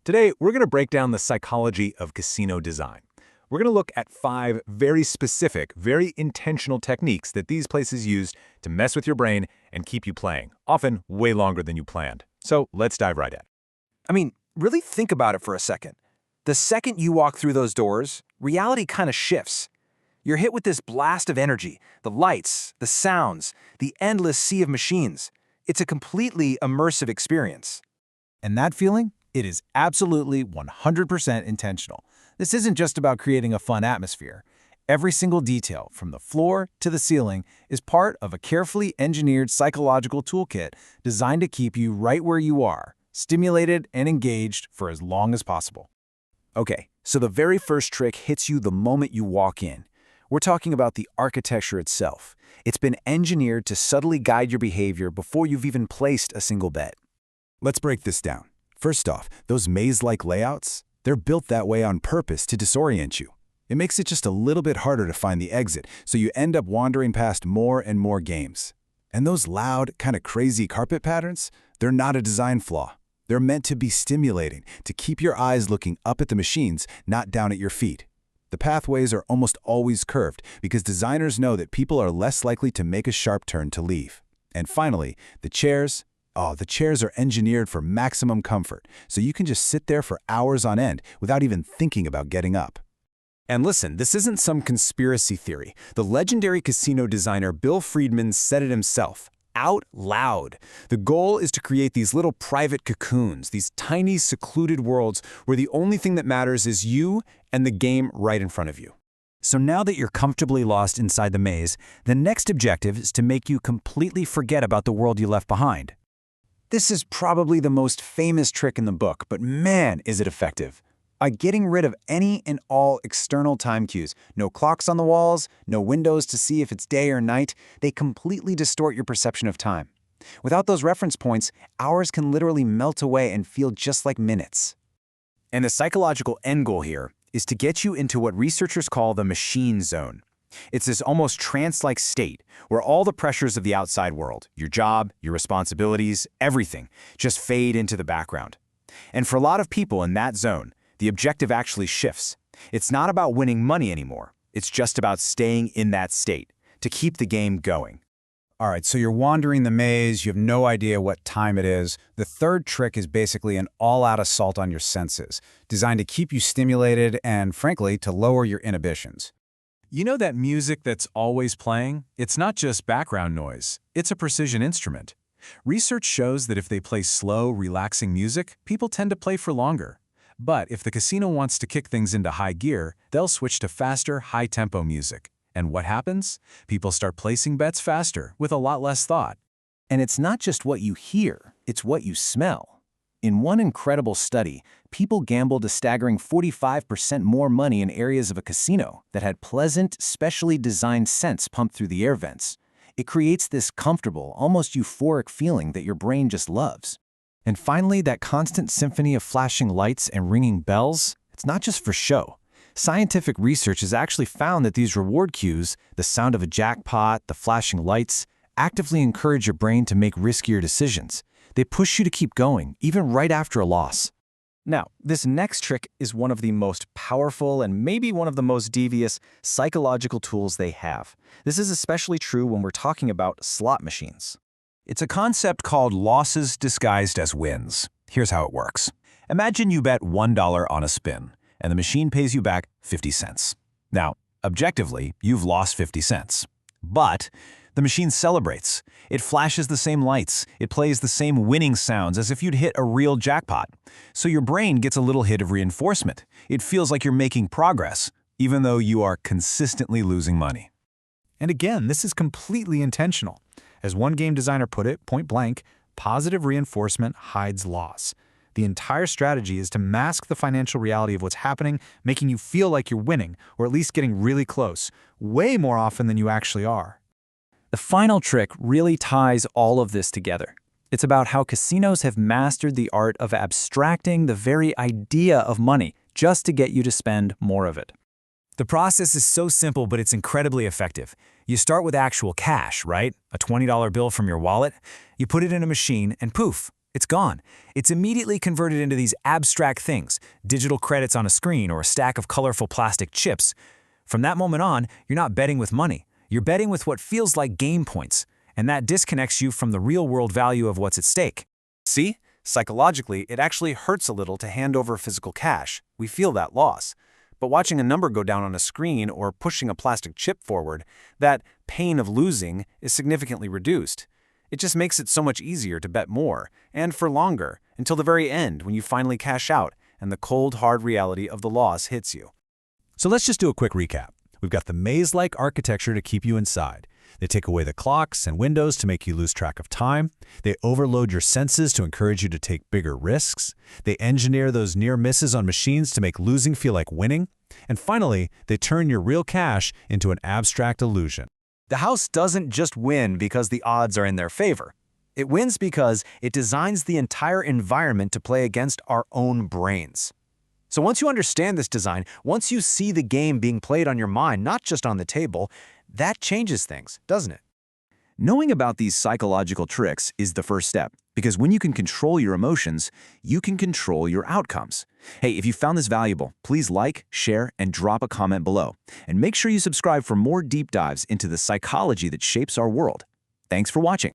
Today, we're going to break down the psychology of casino design. We're going to look at 5 very specific, very intentional techniques that these places use to mess with your brain and keep you playing, often way longer than you planned. So let's dive right in. Really think about it for a second. The second you walk through those doors, reality kind of shifts. You're hit with this blast of energy, the lights, the sounds, the endless sea of machines. It's a completely immersive experience. And that feeling? It is absolutely 100% intentional. This isn't just about creating a fun atmosphere. Every single detail, from the floor to the ceiling, is part of a carefully engineered psychological toolkit designed to keep you right where you are, stimulated and engaged for as long as possible. Okay, so the very first trick hits you the moment you walk in. We're talking about the architecture itself. It's been engineered to subtly guide your behavior before you've even placed a single bet. Let's break this down. First off, those maze-like layouts, they're built that way on purpose to disorient you. It makes it just a little bit harder to find the exit, so you end up wandering past more and more games. And those loud, kind of crazy carpet patterns, they're not a design flaw. They're meant to be stimulating, to keep your eyes looking up at the machines, not down at your feet. The pathways are almost always curved because designers know that people are less likely to make a sharp turn to leave. And finally, the chairs are engineered for maximum comfort, so you can just sit there for hours on end without even thinking about getting up. And listen, this isn't some conspiracy theory. The legendary casino designer Bill Friedman said it himself, out loud. The goal is to create these little private cocoons, these tiny secluded worlds where the only thing that matters is you and the game right in front of you. So now that you're comfortably lost inside the maze, the next objective is to make you completely forget about the world you left behind. This is probably the most famous trick in the book, but man, is it effective. By getting rid of any and all external time cues, no clocks on the walls, no windows to see if it's day or night, they completely distort your perception of time. Without those reference points, hours can literally melt away and feel just like minutes. And the psychological end goal here is to get you into what researchers call the machine zone. It's this almost trance-like state where all the pressures of the outside world, your job, your responsibilities, everything, just fade into the background. And for a lot of people in that zone, the objective actually shifts. It's not about winning money anymore. It's just about staying in that state, to keep the game going. All right, so you're wandering the maze, you have no idea what time it is. The third trick is basically an all-out assault on your senses, designed to keep you stimulated and, frankly, to lower your inhibitions. You know that music that's always playing? It's not just background noise. It's a precision instrument. Research shows that if they play slow, relaxing music, people tend to play for longer. But if the casino wants to kick things into high gear, they'll switch to faster, high-tempo music. And what happens? People start placing bets faster, with a lot less thought. And it's not just what you hear, it's what you smell. In one incredible study, people gambled a staggering 45% more money in areas of a casino that had pleasant, specially designed scents pumped through the air vents. It creates this comfortable, almost euphoric feeling that your brain just loves. And finally, that constant symphony of flashing lights and ringing bells, it's not just for show. Scientific research has actually found that these reward cues, the sound of a jackpot, the flashing lights, actively encourage your brain to make riskier decisions. They push you to keep going, even right after a loss. Now, this next trick is one of the most powerful and maybe one of the most devious psychological tools they have. This is especially true when we're talking about slot machines. It's a concept called losses disguised as wins. Here's how it works. Imagine you bet $1 on a spin, and the machine pays you back 50 cents. Now, objectively, you've lost 50 cents. But the machine celebrates. It flashes the same lights. It plays the same winning sounds as if you'd hit a real jackpot. So your brain gets a little hit of reinforcement. It feels like you're making progress, even though you are consistently losing money. And again, this is completely intentional. As one game designer put it, point blank, positive reinforcement hides loss. The entire strategy is to mask the financial reality of what's happening, making you feel like you're winning, or at least getting really close, way more often than you actually are. The final trick really ties all of this together. It's about how casinos have mastered the art of abstracting the very idea of money just to get you to spend more of it. The process is so simple, but it's incredibly effective. You start with actual cash, right? A $20 bill from your wallet. You put it in a machine, and poof, It's gone. It's immediately converted into these abstract things, digital credits on a screen or a stack of colorful plastic chips. From that moment on, you're not betting with money. You're betting with what feels like game points, and that disconnects you from the real-world value of what's at stake. See? Psychologically, it actually hurts a little to hand over physical cash. We feel that loss. But watching a number go down on a screen or pushing a plastic chip forward, that pain of losing is significantly reduced. It just makes it so much easier to bet more, and for longer, until the very end when you finally cash out and the cold, hard reality of the loss hits you. So let's just do a quick recap. We've got the maze-like architecture to keep you inside. They take away the clocks and windows to make you lose track of time. They overload your senses to encourage you to take bigger risks. They engineer those near misses on machines to make losing feel like winning. And finally, they turn your real cash into an abstract illusion. The house doesn't just win because the odds are in their favor. It wins because it designs the entire environment to play against our own brains. So once you understand this design, once you see the game being played on your mind, not just on the table, that changes things, doesn't it? Knowing about these psychological tricks is the first step, because when you can control your emotions, you can control your outcomes. Hey, if you found this valuable, please like, share, and drop a comment below. And make sure you subscribe for more deep dives into the psychology that shapes our world. Thanks for watching.